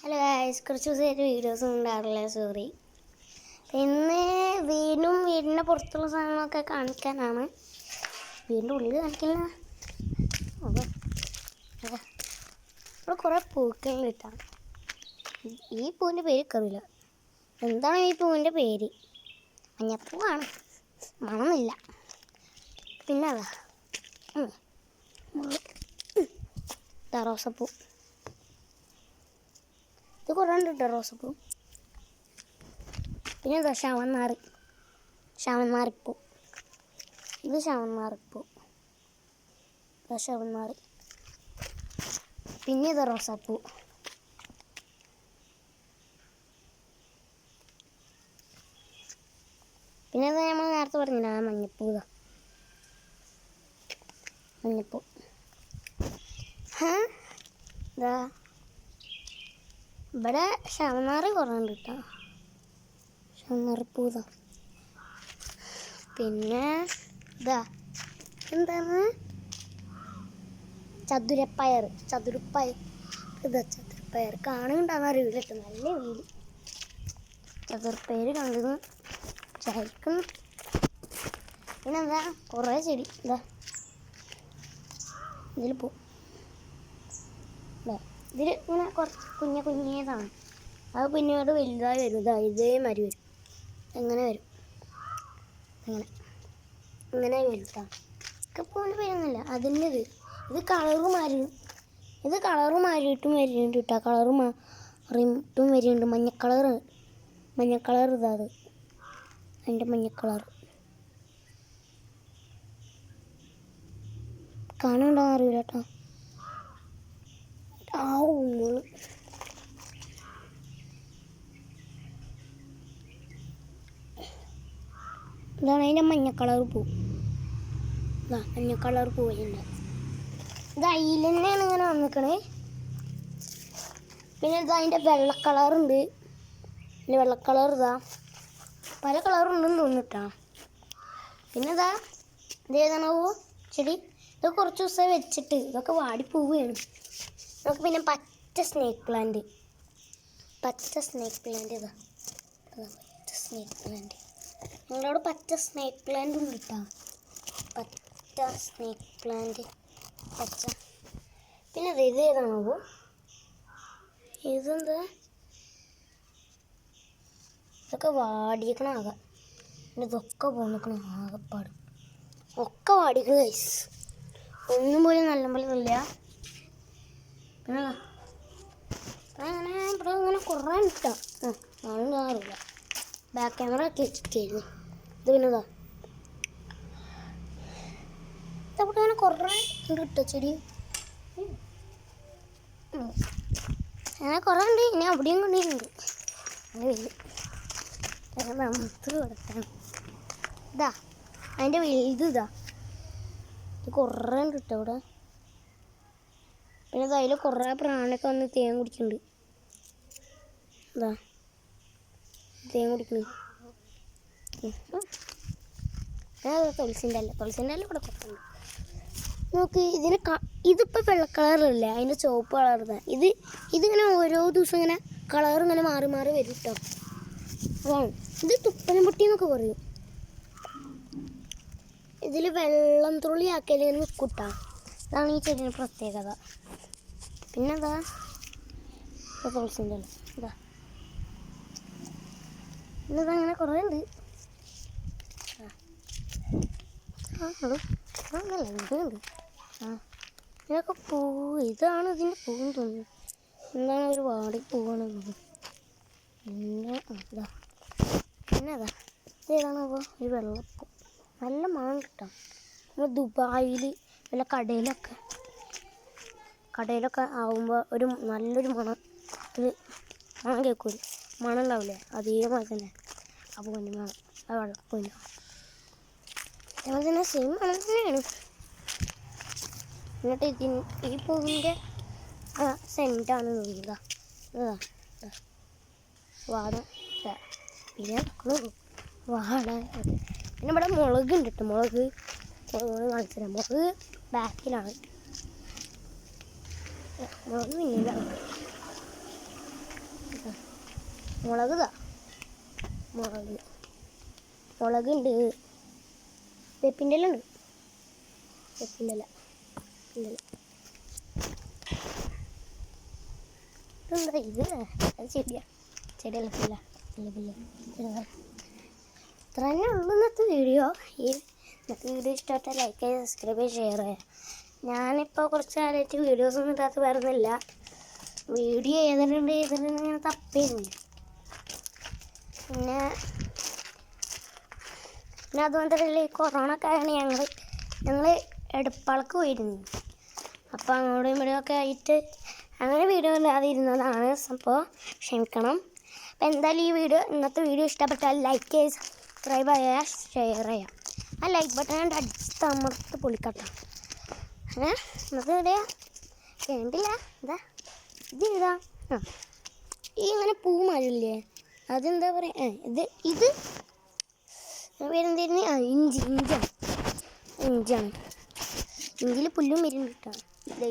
Hello guys, കുറച്ച് ദിവസമായിട്ട് videos ഉണ്ടാവില്ല, സോറി. ഇന്ന് വീടിൻ്റെ പുറത്തുള്ള സാധനങ്ങളൊക്കെ കാണിക്കാനാണ്. വീടിൻ്റെ ഉള്ളിൽ കാണിക്കില്ല. ഇവിടെ കുറേ പൂക്കളിട്ടാണ്. ഈ പൂവിൻ്റെ പേര് കറിയില്ല. എന്താണ് ഈ പൂവിൻ്റെ പേര്? മഞ്ഞപ്പൂവാണ്, മണമില്ല. പിന്നെ അതാ റോസപ്പൂ. ഇത് കുറേ ഉണ്ട് കേട്ടോ റോസപ്പൂ. പിന്നെ ഇതാ ശവന്നാറിപ്പൂ. ഇത് ശവന്നാറിപ്പൂ, ശവന്നാറി. പിന്നെ ഇത് റോസാപ്പൂ. പിന്നെ ഇത് നമ്മൾ നേരത്തെ പറഞ്ഞില്ല, മഞ്ഞപ്പൂ. മഞ്ഞപ്പൂ ഇതാ ഇവിടെ ശവന്നാറി കുറേ ഉണ്ട് കേട്ടോ, ശവന്നാറിപ്പൂതാ. പിന്നെ ഇതാ എന്താണ് ചതുരപ്പയർ. ഇതാ ചതുരപ്പയർ കാണുന്നുണ്ടാകുന്ന അറിയില്ല കേട്ടോ, നല്ല വീട്. ചതുരപ്പയർ കണ്ടത് ചായക്കുന്നു. പിന്നെ എന്താ കുറേ ചെടി. ഇതാ ഇതിൽ പോ. ഇതിൽ ഇങ്ങനെ കുറച്ച് കുഞ്ഞേതാണ്. അത് പിന്നീട് വലുതായി വരും. ഇതേമാതിരി വരും. എങ്ങനെ വരും, ഇങ്ങനെ വലുതാണ്. പൂവിൻ്റെ പേരൊന്നുമില്ല അതിൻ്റെ. ഇത് കളറ് മാറിയിട്ടും വരുന്നുണ്ട് കേട്ടോ. കളറ് മാറിയിട്ടും വരുന്നുണ്ട്. മഞ്ഞ കളർ ഇതാ. അത് അതിൻ്റെ മഞ്ഞ കളർ കാണുന്നുണ്ടോ അറിയില്ല കേട്ടോ. ഇതാണ് അതിൻ്റെ മഞ്ഞ കളർ പൂ. മഞ്ഞ കളർ പൂവുണ്ട്. ഇത് അതിൽ തന്നെയാണ് ഇങ്ങനെ വന്നിക്കണേ. പിന്നെ ഇത് അതിൻ്റെ വെള്ള കളറുണ്ട്. പിന്നെ വെള്ള കളർ ഇതാ പല കളറുണ്ടെന്ന് തോന്നിട്ടാ. പിന്നെ ഇതേതാണോ ചെടി? ഇത് കുറച്ച് ദിവസം വെച്ചിട്ട് ഇതൊക്കെ വാടിപ്പോവുകയാണ്. നമുക്ക് പിന്നെ പച്ച സ്നേക്ക് പ്ലാന്റ് ഇതാ. പച്ച സ്നേക്ക് പ്ലാന്റ് ഞങ്ങളോട് പച്ച സ്നേക്ക് പ്ലാന്റ് ഉണ്ട് കേട്ടോ. പച്ച സ്നേക്ക് പ്ലാന്റ് പച്ച. പിന്നെ ഇതേതാണോ? ഇതെന്താ? ഇതൊക്കെ വാടിയേക്കണ ആകെ. പിന്നെ ഇതൊക്കെ പോന്നിക്കണം ആകെപ്പാട്. ഒക്കെ വാടിക്കണം ഗൈസ്. ഒന്നും പോലും നല്ല പോലെ ഇല്ല. പിന്നെ അങ്ങനെ ഇവിടെ ഇങ്ങനെ കുറേ ഇട്ടാ അറിയില്ല. ബാക്ക് ക്യാമറ ഒക്കെ വെച്ചിട്ടായിരുന്നു. ഇത് പിന്നെ ഇവിടെ അങ്ങനെ കുറേ ഉണ്ട് കിട്ടോ ചെടി. അങ്ങനെ കുറേ ഉണ്ട്. ഇനി അവിടെയും കൊണ്ടിട്ടുണ്ട്. അങ്ങനെ കൊടുത്താണ്. ഇതാ അതിൻ്റെ വലുത് ഇത് കുറേ ഉണ്ട് കേട്ടോ ഇവിടെ. പിന്നെ അതിൽ കുറേ പ്രാണിയൊക്കെ വന്ന് തേൻ കുടിക്കുന്നുണ്ട്. തേൻ കുടിക്കുന്നു. തുളസിൻ്റെ അല്ല ഇവിടെ കുറച്ചുണ്ട്. നോക്ക് ഇതിപ്പോൾ വെള്ള കളറല്ലേ, അതിൻ്റെ ചുവപ്പ് കളറുതാണ്. ഇതിങ്ങനെ ഓരോ ദിവസം ഇങ്ങനെ കളർ ഇങ്ങനെ മാറി മാറി വരും കേട്ടോ. അതാണ് ഇത് തുപ്പനം പൊട്ടി എന്നൊക്കെ പറയും. ഇതിൽ വെള്ളം തുള്ളി ആക്കിയാലേ നിൽക്കൂട്ടാ. അതാണ് ഈ ചെടിയുടെ പ്രത്യേകത. പിന്നെ തുളസിൻ്റെ പിന്നെ അങ്ങനെ കുറേ ഉണ്ട്. ഇതുണ്ട്. ഇതൊക്കെ പൂവ്. ഇതാണ് ഇതിൻ്റെ പൂവെന്ന് തോന്നുന്നു. എന്താണ് ഒരു വാടി പൂവാണ് തോന്നുന്നു. പിന്നെ ഇതേതാണ് അപ്പോൾ ഒരു വെള്ളപ്പൂ. നല്ല മണം കിട്ടാം. നമ്മൾ ദുബായിൽ വല്ല കടയിലൊക്കെ ആകുമ്പോൾ ഒരു നല്ലൊരു മണം. ഒരു മണം കേൾക്കൂല, മണം ഉണ്ടാവില്ലേ? അതേപോലെ തന്നെ ആ പൂവിൻ്റെ മണം, ആ വെള്ളപ്പൂവിൻ്റെ അതേപോലെ തന്നെ സെയിം മണം തന്നെയാണ്. എന്നിട്ട് ഈ പൂവിൻ്റെ സെൻറ്റാണ് തോന്നുന്നത്. വാട. പിന്നെ വാട. പിന്നെ ഇവിടെ മുളക് ഉണ്ട് കേട്ടോ. മുളക് കാണിച്ചു തരാം. മുളക് ബാക്കിലാണ്. മുളക് പിന്നിലാണ്. മുളക് ഇതാ, മുളകുണ്ട്, വേപ്പിൻ്റെ ഇല ഉണ്ട്, വേപ്പിൻ്റെ ഇല ഇതെന്താ ഇത്? അത് ചെടിയല്ല പുല്ല. ഇത്ര തന്നെ ഉള്ളൂ ഇന്നത്തെ വീഡിയോ. ഇന്നത്തെ വീഡിയോ ഇഷ്ടമായിട്ടാൽ ലൈക്ക് ചെയ്ത് സബ്സ്ക്രൈബ് ചെയ്ത് ഷെയർ ചെയ്യാം. ഞാനിപ്പോൾ കുറച്ച് കാലമായിട്ട് വീഡിയോസൊന്നും ഇടാത്ത വരുന്നില്ല. വീഡിയോ ചെയ്തിട്ടുണ്ട് ഇങ്ങനെ തപ്പിയിരുന്നു. പിന്നെ അതുകൊണ്ടല്ലേ കൊറോണ ഒക്കെ ആണ് ഞങ്ങൾ എടപ്പാൾക്ക് പോയിരുന്നു. അപ്പോൾ അങ്ങോട്ടും ഇവിടെയൊക്കെ ആയിട്ട് അങ്ങനെ വീഡിയോ ഇല്ലാതെ ഇരുന്നതാണ്. അപ്പോൾ ക്ഷമിക്കണം. അപ്പോൾ എന്തായാലും ഇന്നത്തെ വീഡിയോ ഇഷ്ടപ്പെട്ടാൽ ലൈക്ക് ചെയ്ത് സബ്സ്ക്രൈബ് ചെയ്യുക, ഷെയർ ചെയ്യുക. ആ ലൈക്ക് ബട്ടൺ അടിച്ചമർത്ത് പൊളിക്കട്ടോ. ഇന്നത്തെ വീഡിയോ കേട്ടില്ല. ഇതാ ഈ ഇങ്ങനെ പൂ മരമില്ലേ, അതെന്താ പറയുക, ഇത് പേരെന്തായിരുന്നു? ഇഞ്ചിയാണ്. ഇഞ്ചിയിൽ പുല്ലും വരുന്നുണ്ട് കേട്ടോ.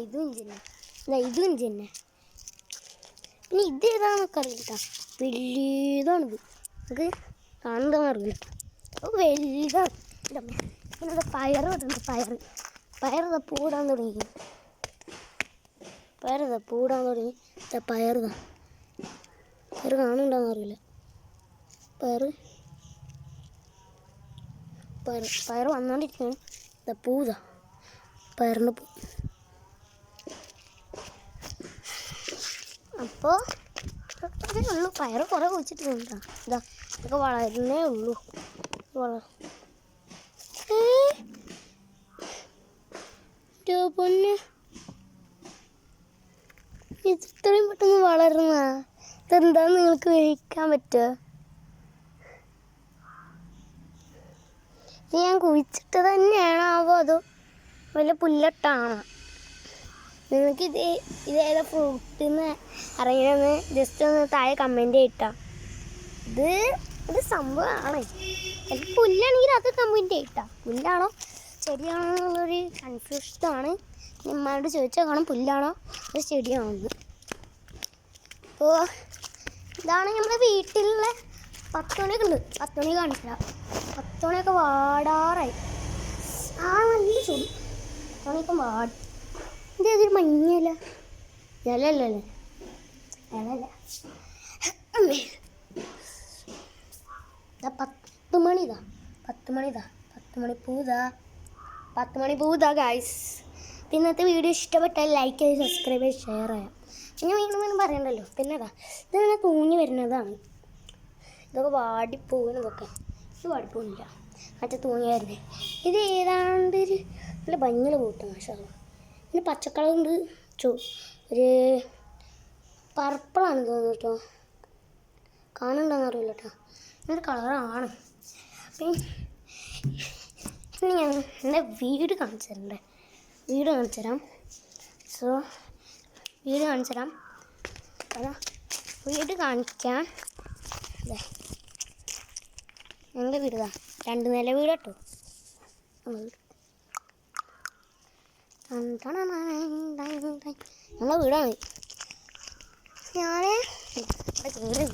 ഇതും ഇഞ്ചി തന്നെ. പിന്നെ ഇത് ഏതാണെന്നൊക്കെ അറിയില്ല കേട്ടോ. വലിയതാണിത്. നമുക്ക് കാണുന്നതെന്ന് അറിയില്ല. വലുതാണ്. പിന്നെ പയറ് ഇട്ടുണ്ട്. പയർ പൂടാൻ തുടങ്ങി. പയർ കാണുന്നുണ്ടോയെന്ന് അറിയില്ല. പയർ വന്നുകൊണ്ടിരിക്കുകയാണ്. പൂതാ, പയറിൻ്റെ പൂ. അപ്പോൾ അതേ ഉള്ളൂ. പയർ കുറേ കുഴിച്ചിട്ടുണ്ടോ. ഇതൊക്കെ വളരുന്നേ ഉള്ളൂ. പൊന്ന്, ഇത്രയും പെട്ടെന്ന് വളരുന്ന ഇതെന്താന്ന് നിങ്ങൾക്ക് വിളിക്കാൻ പറ്റുമോ? ഇത് ഞാൻ കുഴിച്ചിട്ട് തന്നെയാണോ അതോ വല്ല പുല്ലട്ടാണോ? നിങ്ങൾക്ക് ഇതേതാ ഫ്രൂട്ടിൽ നിന്ന് അറിയണമെന്ന് ജസ്റ്റ് ഒന്ന് താഴെ കമൻറ്റ് ചെയ്യട്ടോ. ഇത് സംഭവമാണ്. ചിലപ്പോൾ പുല്ലാണെങ്കിൽ അത് കമൻറ്റ് ചെയ്യട്ടോ. പുല്ലാണോ ചെടിയാണോ എന്നുള്ളൊരു കൺഫ്യൂഷനാണ്. നിമ്മയോട് ചോദിച്ചാൽ കാണും പുല്ലാണോ അത് ചെടിയാണോ എന്ന്. അപ്പോൾ ഇതാണ് നമ്മുടെ വീട്ടിലുള്ള 10 മണിയൊക്കെ ഉണ്ട്. 10 മണി കാണിച്ചില്ല. 10 മണിയൊക്കെ വാടാറായി. നല്ല ചൂട്. 10 മണിയൊക്കെ വാടി. ഇതൊരു മഞ്ഞല്ല ഇലല്ലേ? ഇലല്ല. 10 മണി പൂതാ ഗായ്സ്. ഇന്നത്തെ വീഡിയോ ഇഷ്ടപ്പെട്ടാൽ ലൈക്ക് ചെയ്ത് സബ്സ്ക്രൈബ് ചെയ്ത് ഷെയർ ചെയ്യാം. പിന്നെ വീണ്ടും പറയണ്ടല്ലോ. പിന്നെ ഇതിങ്ങനെ തൂങ്ങി വരുന്നതാണ്. ഇതൊക്കെ വാടിപ്പോകുന്നതൊക്കെ. ഇത് വാടിപ്പോകുന്നില്ല, മറ്റേ തൂങ്ങി വരുന്നത്. ഇത് ഏതാണ്ട് നല്ല ഭംഗിയുള്ള പൂട്ടാണ്. മാഷാഅല്ലാഹ്. പിന്നെ പച്ചക്കളറുണ്ട്, ഒരു പർപ്പിളാണ് തോന്നുന്നു കേട്ടോ. കാണുന്നുണ്ടോയെന്ന് അറിയില്ല കേട്ടോ. ഇങ്ങനത്തെ കളറാണ്. പിന്നെ ഞാൻ എൻ്റെ വീട് കാണിച്ചു തരാം. വീട് കാണിച്ചു തരാം. അതാ വീട് കാണിക്കാൻ. ഞങ്ങളുടെ വീടാ 2 നില വീട് കേട്ടോ. ഞങ്ങളുടെ വീടാണ്. ഞാൻ ഇവിടെ കയറി